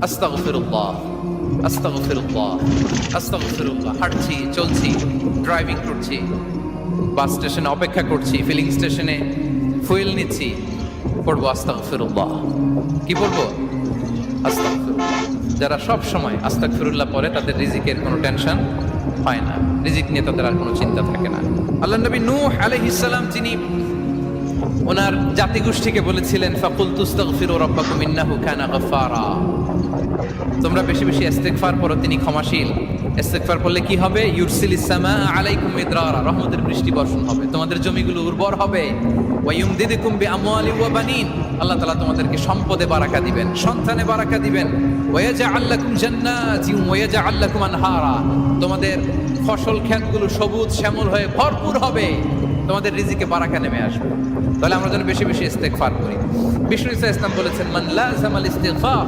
আস্তাগফিরুল্লাহ, আস্তাগফিরুল্লাহ, আস্তাগফিরুল্লাহ। হাঁটছি, চলছি, ড্রাইভিং করছি, বাস স্টেশনে অপেক্ষা করছি, ফিলিং স্টেশনে ফুয়েল নিচ্ছি, পড়বো আস্তাগফিরুল্লাহ। কি পড়বো? আস্তাগফিরুল্লাহ। যারা সব সময় আস্তাগফিরুল্লাহ পড়ে তাদের রিজিকের কোনো টেনশন হয় না, রিজিক নিয়ে তাদের আর কোনো চিন্তা থাকে না। আল্লাহ নবী নূহ আলাইহিস সালাম তিনি ওনার জাতিগোষ্ঠীকে বলেছিলেন, ফাকুলতু আস্তাগফিরু রাব্বাকুম ইন্নাহু কানা গাফফারা। তোমরা বেশি বেশি ইস্তেগফার করো, তিনি ক্ষমাশীল। ইস্তেগফার করলে কি হবে? ইউরসিলিস সামা আলাইকুম মিদরারা, রহমতের বৃষ্টি বর্ষণ হবে, তোমাদের জমিগুলো উর্বর হবে। ওয়া ইউমদিদুকুম বিআমওয়ালি ওয়া বানিন, আল্লাহ তাআলা তোমাদেরকে সম্পদে বারাকা দিবেন, সন্তানে বারাকা দিবেন। ওয়া ইয়াজআল লাকুম জান্নাতিন ওয়া ইয়াজআল লাকুম আনহারা, তোমাদের ফসল ক্ষেতগুলো সবুজ শ্যামল হয়ে ভরপুর হবে, তোমাদের রিজিকে বারাকা নেমে আসবে। তাহলে আমরা যেন বেশি বেশি ইস্তেগফার করি। বিষ্ণু ইসা ইসলাম বলেছেন, মান লাযামাল ইস্তিগফার